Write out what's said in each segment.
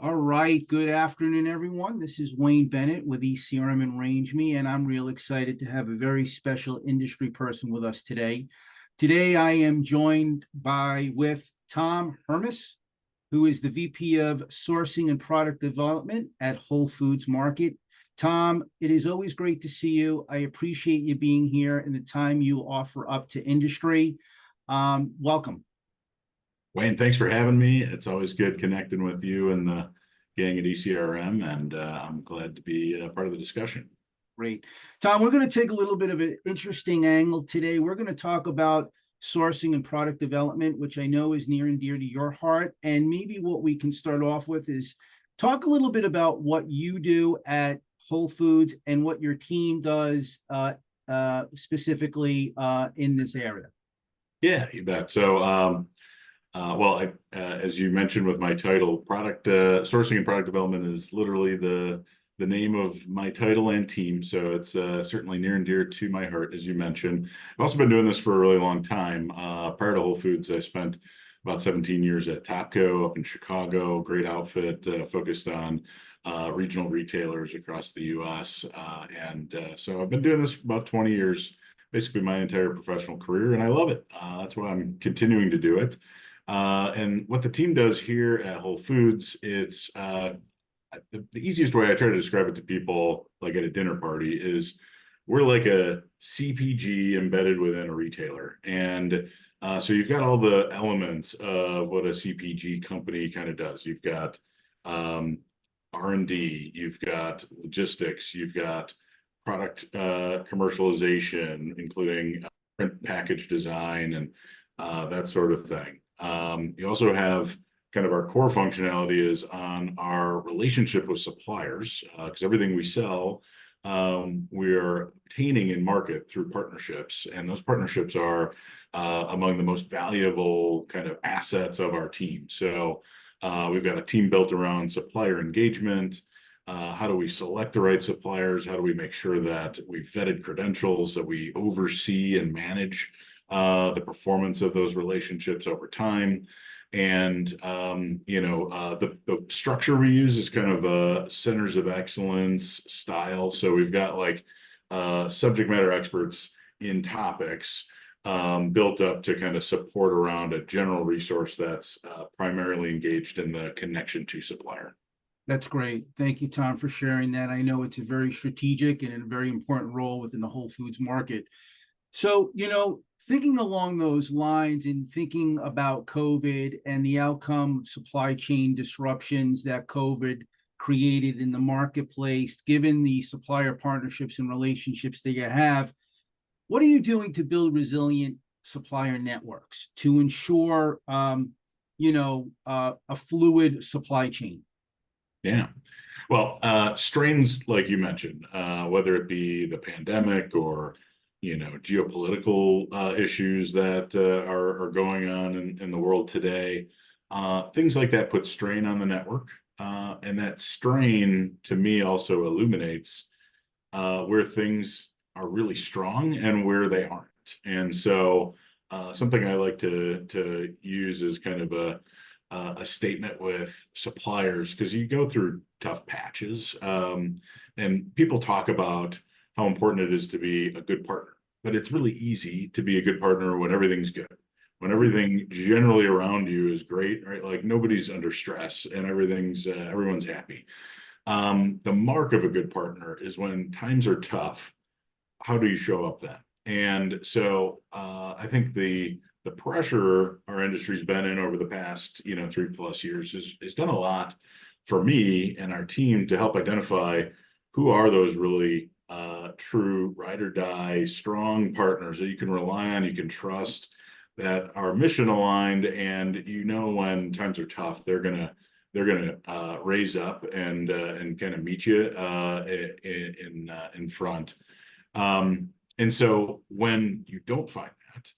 All right. Good afternoon, everyone. This is Wayne Bennett with ECRM and RangeMe, and I'm real excited to have a very special industry person with us today. Today, I am joined with Tom Hermes, who is the VP of Sourcing and Product Development at Whole Foods Market. Tom, it is always great to see you. I appreciate you being here and the time you offer up to industry. Welcome. Wayne, thanks for having me. It's always good connecting with you and the gang at ECRM, and I'm glad to be part of the discussion. Great. Tom, we're going to take a little bit of an interesting angle today. We're going to talk about sourcing and product development, which I know is near and dear to your heart. And maybe what we can start off with is talk a little bit about what you do at Whole Foods and what your team does specifically in this area. Yeah, you bet. So, as you mentioned with my title, product sourcing and product development is literally the name of my title and team. So it's certainly near and dear to my heart, as you mentioned. I've also been doing this for a really long time. Prior to Whole Foods, I spent about 17 years at Topco up in Chicago, great outfit, focused on regional retailers across the U.S. So I've been doing this about 20 years, basically my entire professional career, and I love it. That's why I'm continuing to do it. And what the team does here at Whole Foods, it's the easiest way I try to describe it to people, like at a dinner party, is we're like a CPG embedded within a retailer. And so you've got all the elements of what a CPG company kind of does. You've got R&D, you've got logistics, you've got product commercialization, including print package design and that sort of thing. You also have kind of our core functionality is on our relationship with suppliers, because everything we sell, we're obtaining in market through partnerships. And those partnerships are among the most valuable kind of assets of our team. So we've got a team built around supplier engagement. How do we select the right suppliers? How do we make sure that we've vetted credentials, that we oversee and manage the performance of those relationships over time? And the structure we use is kind of a centers of excellence style. So we've got like subject matter experts in topics built up to kind of support around a general resource that's primarily engaged in the connection to supplier. That's great. Thank you, Tom, for sharing that. I know it's a very strategic and a very important role within the Whole Foods market. So, thinking along those lines and thinking about COVID and the outcome of supply chain disruptions that COVID created in the marketplace, given the supplier partnerships and relationships that you have, what are you doing to build resilient supplier networks to ensure, a fluid supply chain? Yeah. Well, strains, like you mentioned, whether it be the pandemic or geopolitical issues that are going on in the world today, things like that put strain on the network. And that strain, to me, also illuminates where things are really strong and where they aren't. And so something I like to use is kind of a statement with suppliers, because you go through tough patches, and people talk about how important it is to be a good partner. But it's really easy to be a good partner when everything's good, when everything generally around you is great, right? Like nobody's under stress and everyone's happy. The mark of a good partner is when times are tough, how do you show up then? And so I think the pressure our industry's been in over the past 3+ years has done a lot for me and our team to help identify who are those really true ride or die strong partners that you can rely on, you can trust, that are mission aligned, and when times are tough, they're gonna raise up and kind of meet you in front. And so when you don't find that,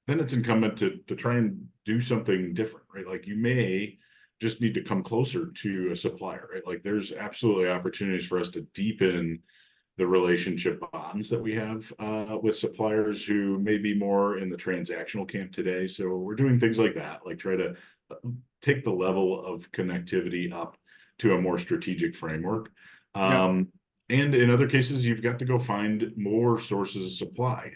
then it's incumbent to try and do something different, right? Like you may just need to come closer to a supplier, right? Like there's absolutely opportunities for us to deepen the relationship bonds that we have with suppliers who may be more in the transactional camp today. So we're doing things like that, like try to take the level of connectivity up to a more strategic framework. Yeah. And in other cases, you've got to go find more sources of supply.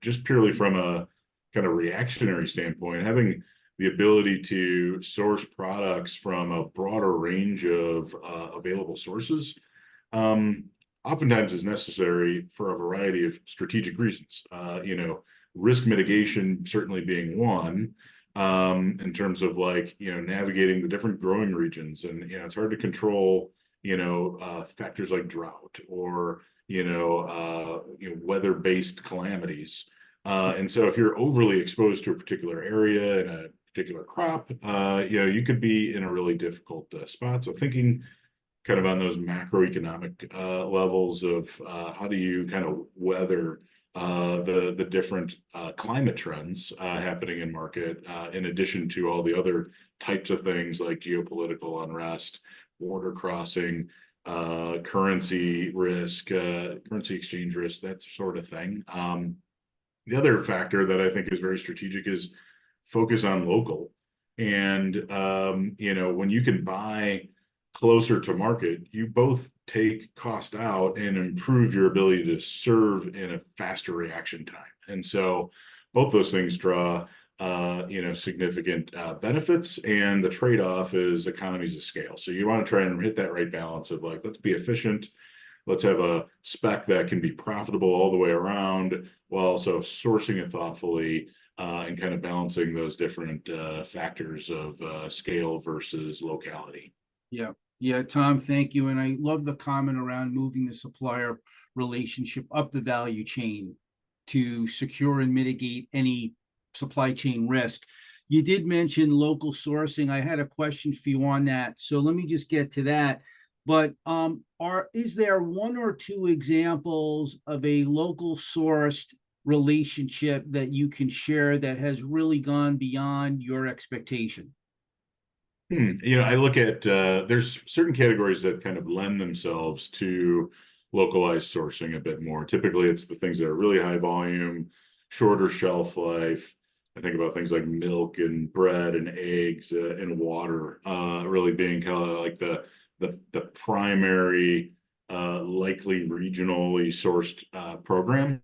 Just purely from a kind of reactionary standpoint, having the ability to source products from a broader range of available sources oftentimes is necessary for a variety of strategic reasons. Risk mitigation certainly being one, in terms of navigating the different growing regions. And, it's hard to control, factors like drought or, weather-based calamities. And so if you're overly exposed to a particular area and a particular crop, you could be in a really difficult spot. So thinking kind of on those macroeconomic levels of how do you kind of weather the different climate trends happening in market, in addition to all the other types of things like geopolitical unrest, border crossing, currency risk, currency exchange risk, that sort of thing. The other factor that I think is very strategic is focus on local. And, when you can buy closer to market, you both take cost out and improve your ability to serve in a faster reaction time. And so both those things draw, significant benefits, and the trade-off is economies of scale. So you want to try and hit that right balance of let's be efficient. Let's have a spec that can be profitable all the way around while also sourcing it thoughtfully, and kind of balancing those different factors of scale versus locality. Yeah. Yeah, Tom, thank you. And I love the comment around moving the supplier relationship up the value chain to secure and mitigate any supply chain risk. You did mention local sourcing. I had a question for you on that. So let me just get to that. But is there one or two examples of a local sourced relationship that you can share that has really gone beyond your expectation? I look at there's certain categories that kind of lend themselves to localized sourcing a bit more. Typically, it's the things that are really high volume, shorter shelf life. I think about things like milk and bread and eggs and water, really being kind of like the primary, likely regionally sourced programs.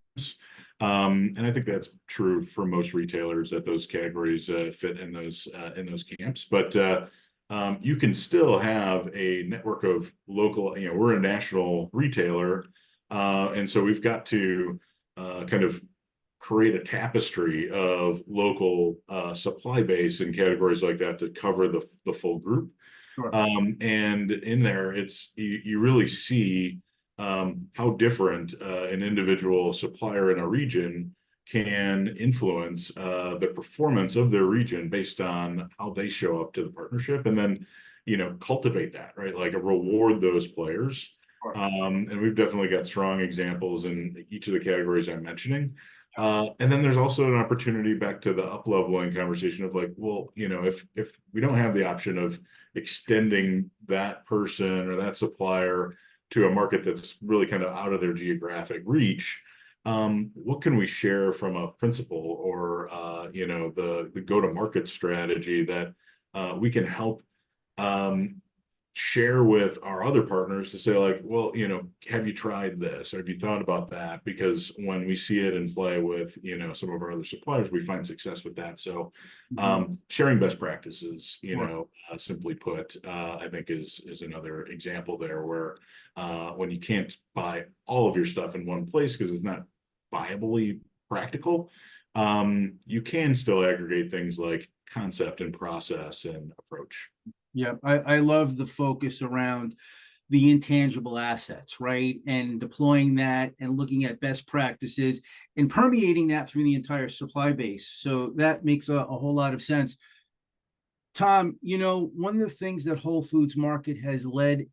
And I think that's true for most retailers, that those categories fit in those camps. But you can still have a network of local. We're a national retailer, and so we've got to kind of create a tapestry of local supply base and categories like that to cover the full group. Sure. And in there, you really see how different an individual supplier in a region can influence the performance of their region based on how they show up to the partnership, and then cultivate that, right? Like reward those players. Sure. And we've definitely got strong examples in each of the categories I'm mentioning. And then there's also an opportunity back to the up-leveling conversation of if we don't have the option of extending that person or that supplier to a market that's really kind of out of their geographic reach, what can we share from a principle or the go-to-market strategy that we can help share with our other partners to say have you tried this, or have you thought about that? Because when we see it in play with some of our other suppliers, we find success with that. So sharing best practices, simply put, I think is another example there where when you can't buy all of your stuff in one place because it's not viably practical, you can still aggregate things like concept and process and approach. Yeah, I love the focus around the intangible assets, right? And deploying that and looking at best practices and permeating that through the entire supply base. So that makes a whole lot of sense. Tom, one of the things that Whole Foods Market has led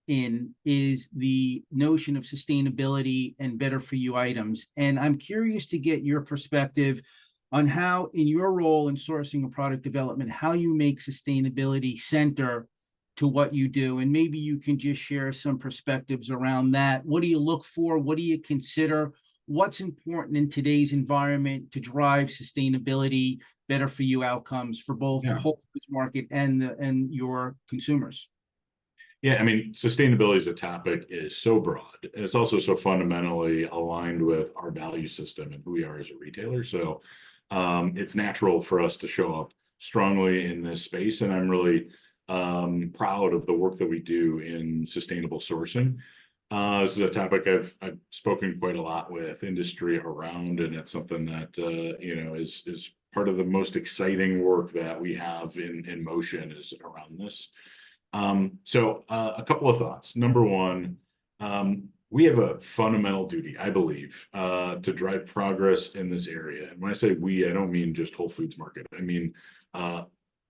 in is the notion of sustainability and better for you items. And I'm curious to get your perspective on how, in your role in sourcing and product development, how you make sustainability center to what you do. And maybe you can just share some perspectives around that. What do you look for? What do you consider? What's important in today's environment to drive sustainability, better for you outcomes for both the Yeah. whole foods market and your consumers. Yeah, I mean, sustainability as a topic is so broad, and it's also so fundamentally aligned with our value system and who we are as a retailer. So it's natural for us to show up strongly in this space, and I'm really proud of the work that we do in sustainable sourcing. This is a topic I've spoken quite a lot with industry around, and it's something that is part of the most exciting work that we have in motion is around this. So a couple of thoughts. Number one, we have a fundamental duty, I believe, to drive progress in this area. And when I say we, I don't mean just Whole Foods Market. I mean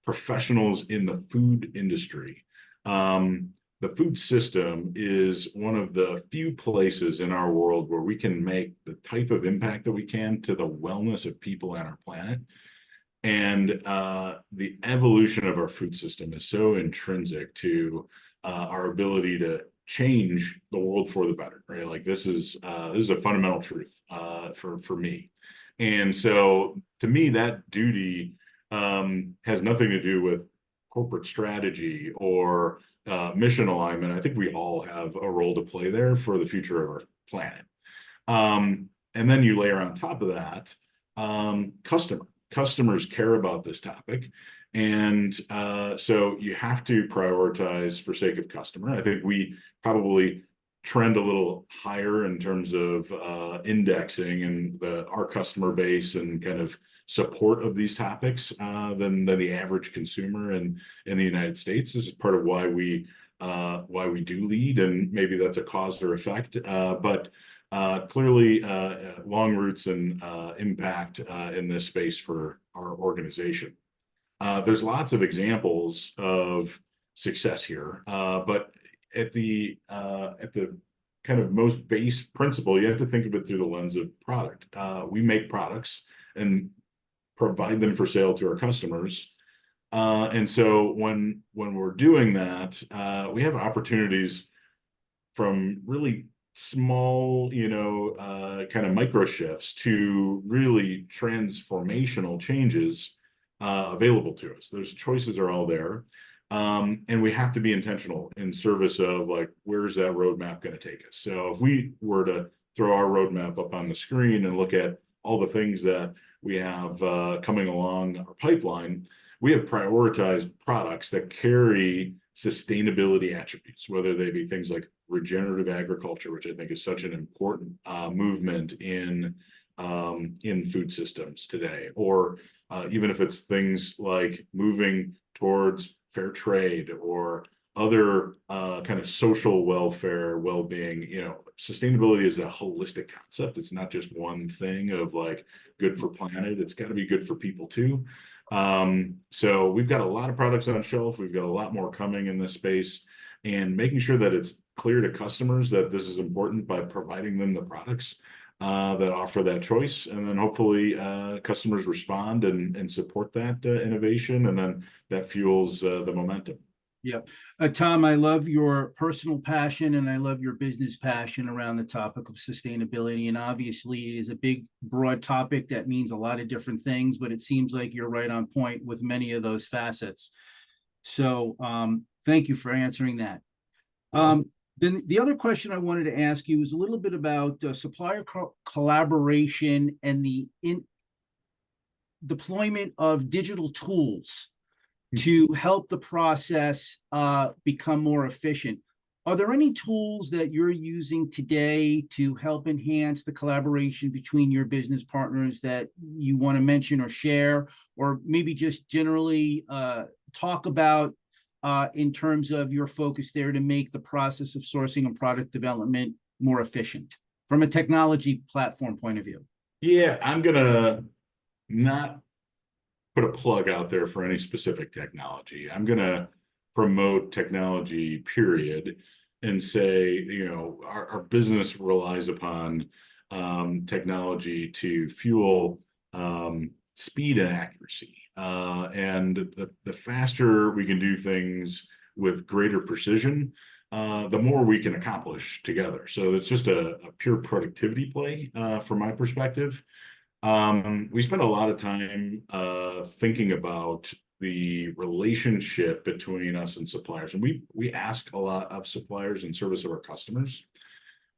professionals in the food industry. The food system is one of the few places in our world where we can make the type of impact that we can to the wellness of people on our planet. And the evolution of our food system is so intrinsic to our ability to change the world for the better, right? Like this is a fundamental truth for me. And so to me, that duty has nothing to do with corporate strategy or mission alignment. I think we all have a role to play there for the future of our planet. And then you layer on top of that, customers care about this topic. And so you have to prioritize for sake of customer. I think we probably trend a little higher in terms of indexing and our customer base and kind of support of these topics than the average consumer in the United States. This is part of why we do lead, and maybe that's a cause or effect. But clearly, long roots and impact in this space for our organization. There's lots of examples of success here, but at the kind of most base principle, you have to think of it through the lens of product. We make products and provide them for sale to our customers. And so when we're doing that, we have opportunities from really small, kind of micro shifts to really transformational changes available to us. Those choices are all there. And we have to be intentional in service of like, where's that roadmap going to take us? So if we were to throw our roadmap up on the screen and look at all the things that we have coming along our pipeline, we have prioritized products that carry sustainability attributes, whether they be things like regenerative agriculture, which I think is such an important movement in food systems today, or even if it's things like moving towards fair trade or other kind of social welfare, well-being. Sustainability is a holistic concept. It's not just one thing of like good for planet. It's got to be good for people too. So we've got a lot of products on shelf. We've got a lot more coming in this space, and making sure that it's clear to customers that this is important by providing them the products that offer that choice. And then hopefully customers respond and support that innovation, and then that fuels the momentum. Yeah. Tom, I love your personal passion and I love your business passion around the topic of sustainability. And obviously, it is a big, broad topic that means a lot of different things, but it seems like you're right on point with many of those facets. So thank you for answering that. Then the other question I wanted to ask you is a little bit about supplier collaboration and the deployment of digital tools to help the process become more efficient. Are there any tools that you're using today to help enhance the collaboration between your business partners that you want to mention or share, or maybe just generally talk about in terms of your focus there to make the process of sourcing and product development more efficient from a technology platform point of view? Yeah, I'm gonna not put a plug out there for any specific technology. I'm going to promote technology, period, and say, our business relies upon technology to fuel speed and accuracy. And the faster we can do things with greater precision, the more we can accomplish together. So it's just a pure productivity play from my perspective. We spend a lot of time thinking about the relationship between us and suppliers, and we ask a lot of suppliers in service of our customers.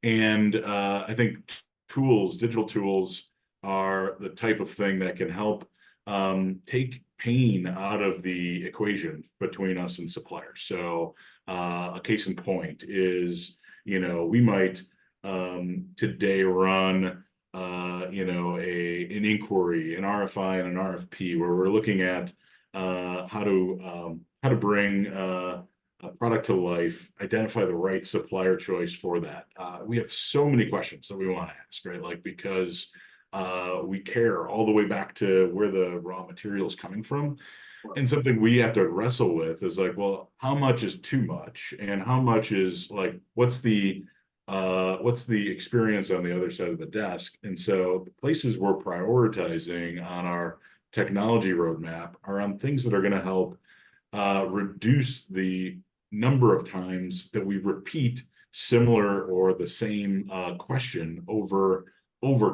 And I think digital tools are the type of thing that can help take pain out of the equation between us and suppliers. So a case in point is, we might today run, an inquiry, an RFI and an RFP, where we're looking at how to bring a product to life, identify the right supplier choice for that. We have so many questions that we want to ask, right? Like, because we care all the way back to where the raw material is coming from. And something we have to wrestle with is like, well, how much is too much, and how much is like, what's the experience on the other side of the desk? And so the places we're prioritizing on our technology roadmap are on things that are going to help reduce the number of times that we repeat similar or the same question over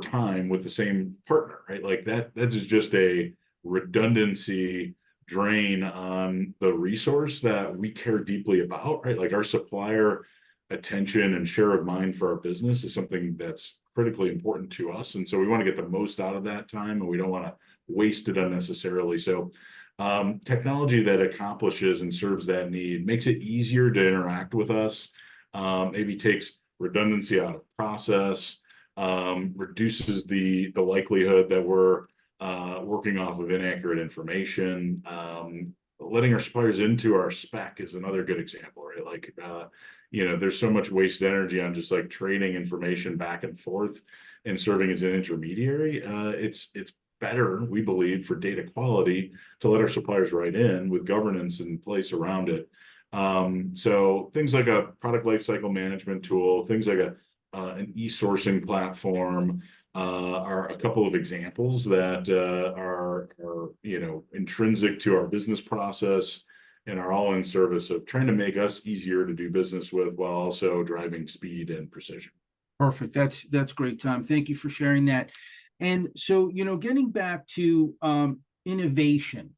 time with the same partner, right? Like that is just a redundancy drain on the resource that we care deeply about, right? Like, our supplier attention and share of mind for our business is something that's critically important to us. And so we want to get the most out of that time, and we don't want to waste it unnecessarily. So technology that accomplishes and serves that need makes it easier to interact with us, maybe takes redundancy out of process, reduces the likelihood that we're working off of inaccurate information. Letting our suppliers into our spec is another good example, right? Like, there's so much wasted energy on just like trading information back and forth and serving as an intermediary. It's better, we believe, for data quality to let our suppliers write in with governance in place around it. So things like a product lifecycle management tool, things like an e-sourcing platform are a couple of examples that are intrinsic to our business process and are all in service of trying to make us easier to do business with, while also driving speed and precision. Perfect. That's great, Tom. Thank you for sharing that. And so, getting back to innovation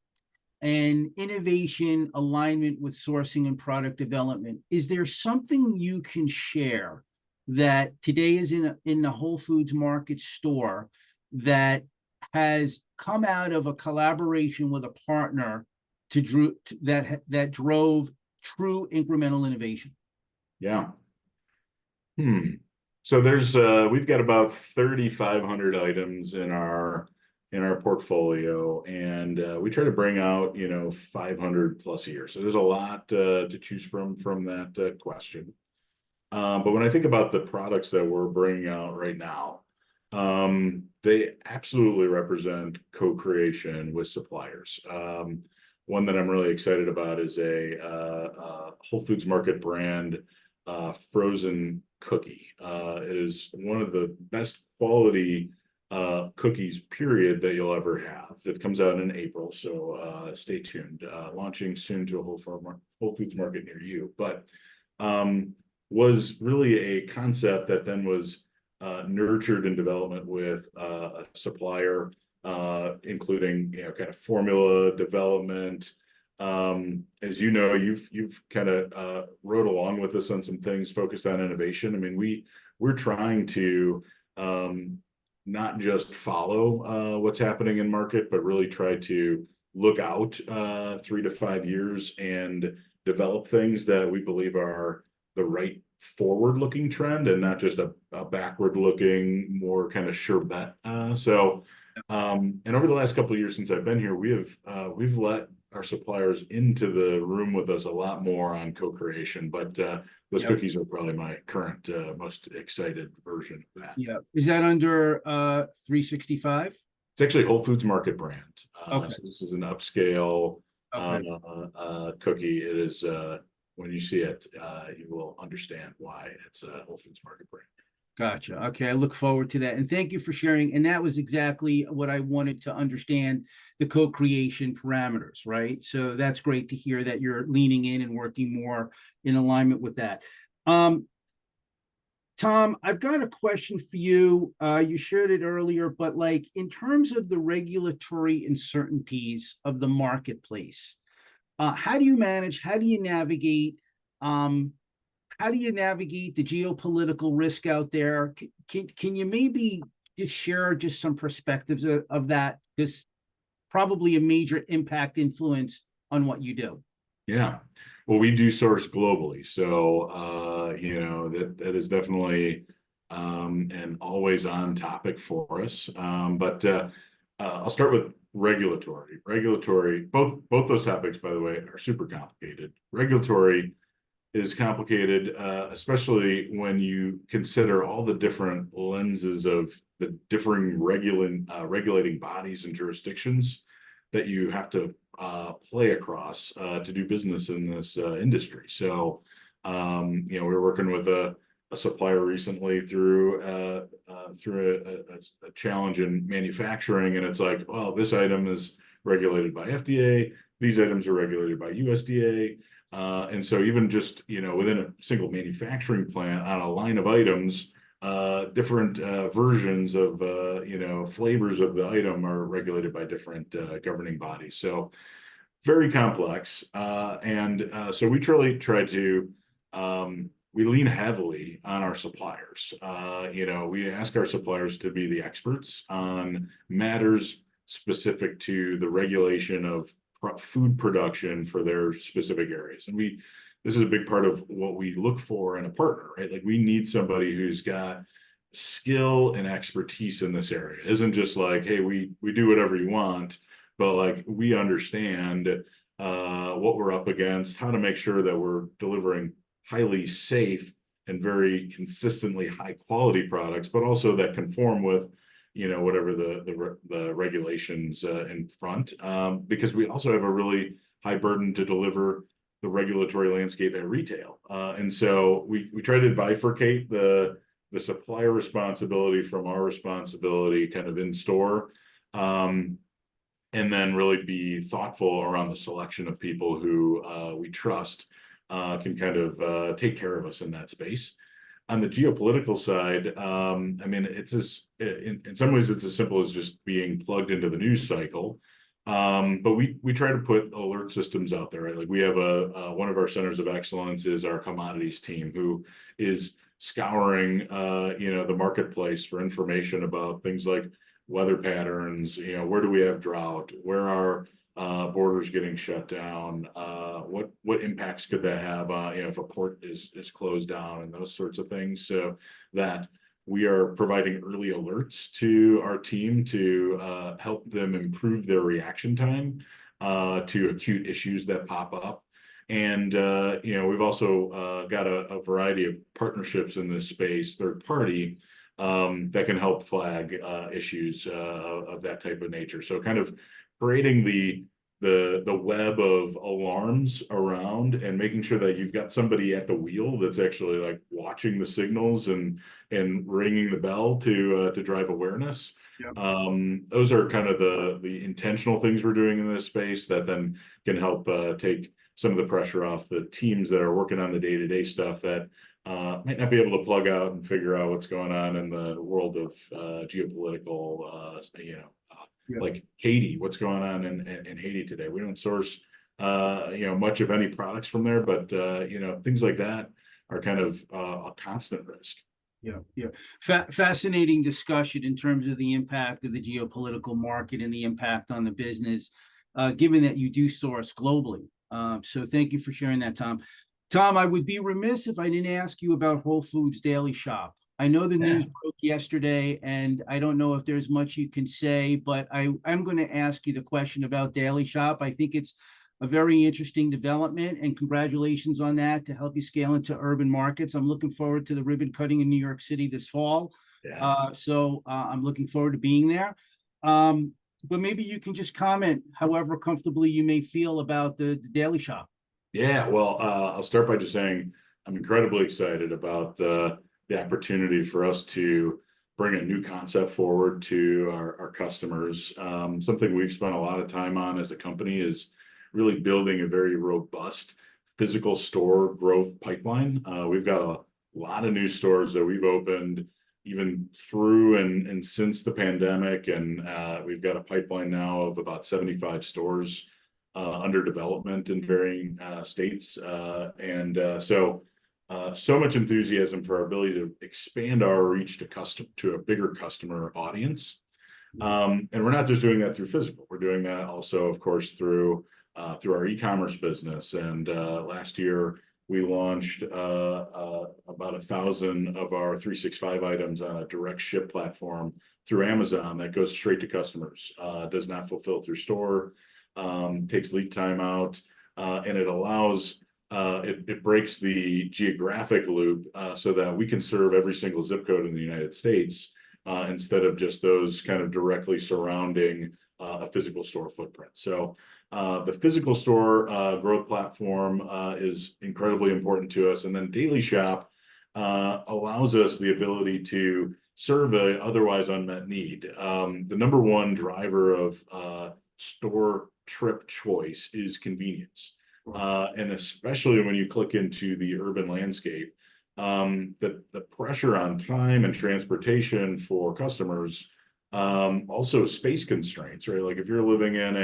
and innovation alignment with sourcing and product development, is there something you can share that today is in the Whole Foods Market store that has come out of a collaboration with a partner that drove true incremental innovation? Yeah. So we've got about 3,500 items in our portfolio, and we try to bring out 500 plus a year. So there's a lot to choose from that question. But when I think about the products that we're bringing out right now, they absolutely represent co-creation with suppliers. One that I'm really excited about is a Whole Foods Market brand frozen cookie. It is one of the best quality cookies, period, that you'll ever have. It comes out in April, so stay tuned. Launching soon to a Whole Foods Market near you. But was really a concept that then was nurtured in development with a supplier, including kind of formula development. As you know, you've kind of rode along with us on some things focused on innovation. I mean, we're trying to not just follow what's happening in market, but really try to look out 3 to 5 years and develop things that we believe are the right forward-looking trend, and not just a backward-looking, more kind of sure bet. And over the last couple of years since I've been here, we've let our suppliers into the room with us a lot more on co-creation. But those cookies are probably my current most excited version of that. Yeah. Is that under 365? It's actually Whole Foods Market brand. Okay. So this is an upscale cookie. It is when you see it, you will understand why it's a Whole Foods Market brand. Gotcha. Okay, I look forward to that. And thank you for sharing. And that was exactly what I wanted to understand, the co-creation parameters, right? So that's great to hear that you're leaning in and working more in alignment with that. Tom, I've got a question for you. You shared it earlier, but like in terms of the regulatory uncertainties of the marketplace, how do you manage, how do you navigate, um, how do you navigate the geopolitical risk out there? Can you maybe just share just some perspectives of that? Because probably a major impact influence on what you do. Yeah. Well, we do source globally. So, that is definitely an always on topic for us. But I'll start with regulatory. Regulatory, both those topics, by the way, are super complicated. Regulatory is complicated, especially when you consider all the different lenses of the differing regulating bodies and jurisdictions that you have to play across to do business in this industry. So, we were working with a supplier recently through a challenge in manufacturing, and it's like, well, this item is regulated by FDA, these items are regulated by USDA. And so even just, within a single manufacturing plant on a line of items, different versions of, flavors of the item are regulated by different governing bodies. So very complex. So we truly try to, we lean heavily on our suppliers. We ask our suppliers to be the experts on matters specific to the regulation of food production for their specific areas. And this is a big part of what we look for in a partner, right? Like we need somebody who's got skill and expertise in this area. It isn't just like, hey, we do whatever you want, but like we understand what we're up against, how to make sure that we're delivering highly safe and very consistently high quality products, but also that conform with whatever the regulations in front, because we also have a really high burden to deliver the regulatory landscape at retail, and so we try to bifurcate the supplier responsibility from our responsibility, kind of in store, and then really be thoughtful around the selection of people who we trust can kind of take care of us in that space. On the geopolitical side, in some ways it's as simple as just being plugged into the news cycle. But we try to put alert systems out there, right? Like we have one of our centers of excellence is our commodities team, who is scouring the marketplace for information about things like weather patterns, where do we have drought, where are borders getting shut down, what impacts could that have if a port is closed down, and those sorts of things, so that we are providing early alerts to our team to help them improve their reaction time to acute issues that pop up. And we've also got a variety of partnerships in this space, third party, that can help flag issues of that type of nature. So kind of creating the web of alarms around and making sure that you've got somebody at the wheel that's actually like watching the signals and ringing the bell to drive awareness. Yep. Those are kind of the intentional things we're doing in this space that then can help take some of the pressure off the teams that are working on the day-to-day stuff that might not be able to plug out and figure out what's going on in the world of geopolitical, Yeah. like Haiti, what's going on in Haiti today. We don't source, much of any products from there, but, things like that are kind of a constant risk. Yeah. Fascinating discussion in terms of the impact of the geopolitical market and the impact on the business, given that you do source globally. So thank you for sharing that, Tom. Tom, I would be remiss if I didn't ask you about Whole Foods Daily Shop. I know the news broke yesterday, and I don't know if there's much you can say, but I'm going to ask you the question about Daily Shop. I think it's a very interesting development, and congratulations on that to help you scale into urban markets. I'm looking forward to the ribbon cutting in New York City this fall. Yeah. So I'm looking forward to being there. But maybe you can just comment however comfortably you may feel about the Daily Shop. Yeah, well, I'll start by just saying I'm incredibly excited about the opportunity for us to bring a new concept forward to our customers. Something we've spent a lot of time on as a company is really building a very robust physical store growth pipeline. We've got a lot of new stores that we've opened even through and since the pandemic, and we've got a pipeline now of about 75 stores under development in varying states, so much enthusiasm for our ability to expand our reach to a bigger customer audience. And we're not just doing that through physical. We're doing that also, of course, through our e-commerce business. And last year we launched about 1,000 of our 365 items on a direct ship platform through Amazon that goes straight to customers. Does not fulfill through store, takes lead time out, and it allows it breaks the geographic loop so that we can serve every single zip code in the United States instead of just those kind of directly surrounding a physical store footprint. So the physical store growth platform is incredibly important to us. And then Daily Shop allows us the ability to serve an otherwise unmet need. The number one driver of store trip choice is convenience. And especially when you click into the urban landscape, the pressure on time and transportation for customers, also space constraints, right? Like if you're living in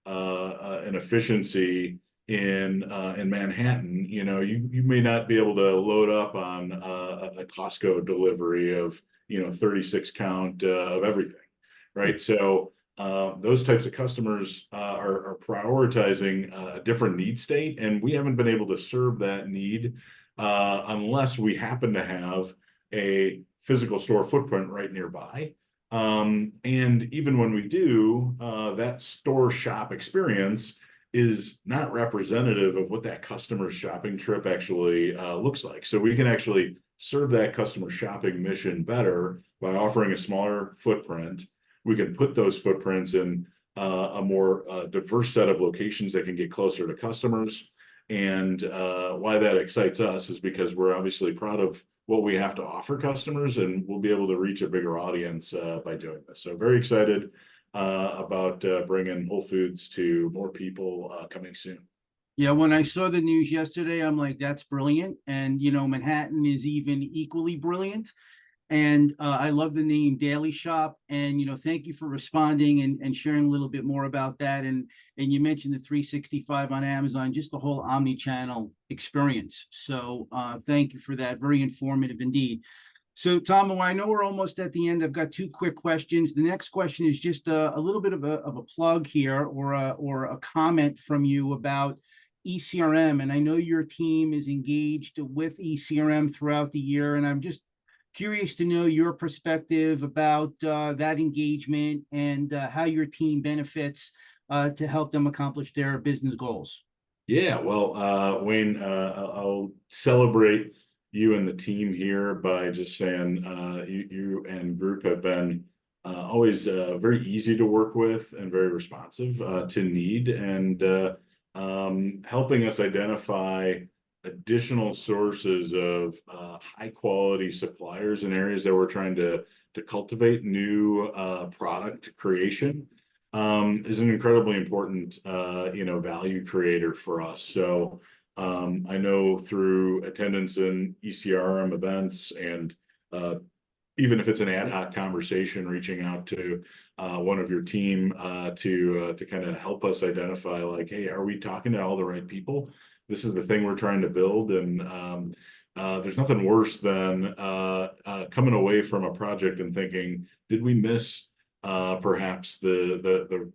an efficiency in Manhattan, you may not be able to load up on a Costco delivery of 36 count of everything, right? So those types of customers are prioritizing a different need state, and we haven't been able to serve that need unless we happen to have a physical store footprint right nearby. And even when we do, that store shop experience is not representative of what that customer's shopping trip actually looks like. So we can actually serve that customer shopping mission better by offering a smaller footprint. We can put those footprints in a more diverse set of locations that can get closer to customers. And why that excites us is because we're obviously proud of what we have to offer customers, and we'll be able to reach a bigger audience by doing this. So very excited about bringing Whole Foods to more people coming soon. Yeah, when I saw the news yesterday, I'm like, that's brilliant. And, Manhattan is even equally brilliant. And I love the name Daily Shop. And, thank you for responding and sharing a little bit more about that. And you mentioned the 365 on Amazon, just the whole omni-channel experience. So thank you for that. Very informative indeed. So, Tom, I know we're almost at the end. I've got two quick questions. The next question is just a little bit of a plug here or a comment from you about ECRM. And I know your team is engaged with ECRM throughout the year. And I'm just curious to know your perspective about that engagement and how your team benefits to help them accomplish their business goals. Yeah, well, Wayne, I'll celebrate you and the team here by just saying you and group have been always very easy to work with and very responsive to need, and helping us identify additional sources of high quality suppliers in areas that we're trying to cultivate new product creation is an incredibly important value creator for us. So I know through attendance in ECRM events, and even if it's an ad hoc conversation, reaching out to one of your team to kind of help us identify, like, hey, are we talking to all the right people? This is the thing we're trying to build. And there's nothing worse than coming away from a project and thinking, did we miss perhaps the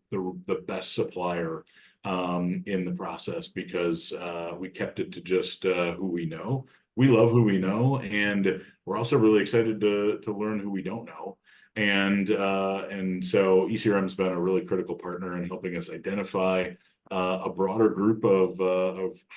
best supplier in the process because we kept it to just who we know. We love who we know, and we're also really excited to learn who we don't know. And so ECRM's been a really critical partner in helping us identify a broader group of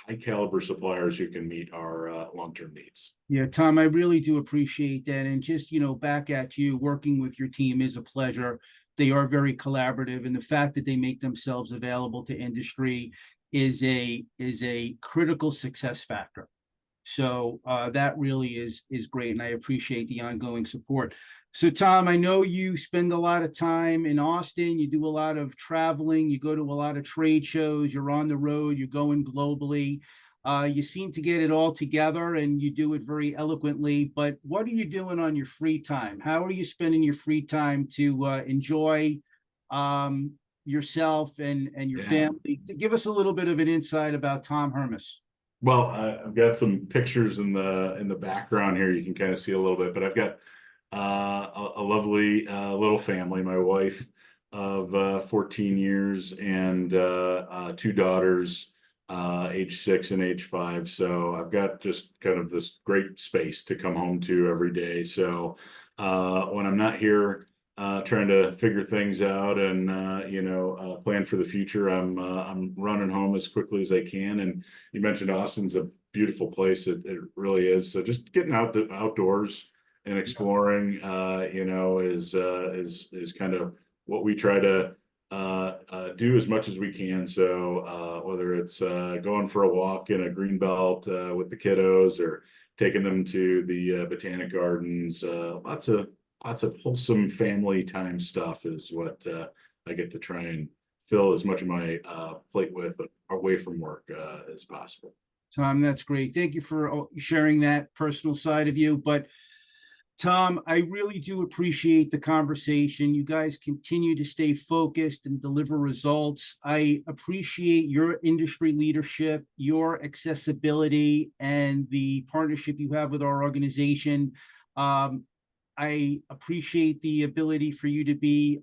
high caliber suppliers who can meet our long-term needs. Yeah, Tom, I really do appreciate that. And just, back at you, working with your team is a pleasure. They are very collaborative, and the fact that they make themselves available to industry is a critical success factor. So that really is great, and I appreciate the ongoing support. So, Tom, I know you spend a lot of time in Austin. You do a lot of traveling. You go to a lot of trade shows. You're on the road. You're going globally. You seem to get it all together and you do it very eloquently, but what are you doing on your free time? How are you spending your free time to enjoy yourself and your Yeah. family? To give us a little bit of an insight about Tom Hermes. Well, I've got some pictures in the background here. You can kind of see a little bit, but I've got a lovely little family. My wife of 14 years and two daughters, age 6 and age 5. So I've got just kind of this great space to come home to every day. So when I'm not here trying to figure things out and plan for the future, I'm running home as quickly as I can. And you mentioned Austin's a beautiful place. It really is. So just getting out the outdoors and exploring, is kind of what we try to do as much as we can. So whether it's going for a walk in a green belt with the kiddos, or taking them to the botanic gardens, lots of wholesome family time stuff is what I get to try and fill as much of my plate with away from work as possible. Tom, that's great. Thank you for sharing that personal side of you. But Tom, I really do appreciate the conversation. You guys continue to stay focused and deliver results. I appreciate your industry leadership, your accessibility, and the partnership you have with our organization. I appreciate the ability for you to be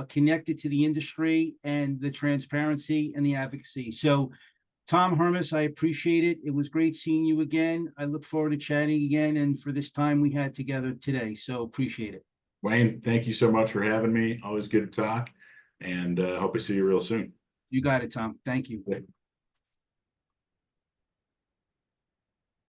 connected to the industry and the transparency and the advocacy. So, Tom Hermes, I appreciate it. It was great seeing you again. I look forward to chatting again and for this time we had together today. So appreciate it. Wayne, thank you so much for having me. Always good to talk, and hope I see you real soon. You got it, Tom. Thank you. Okay.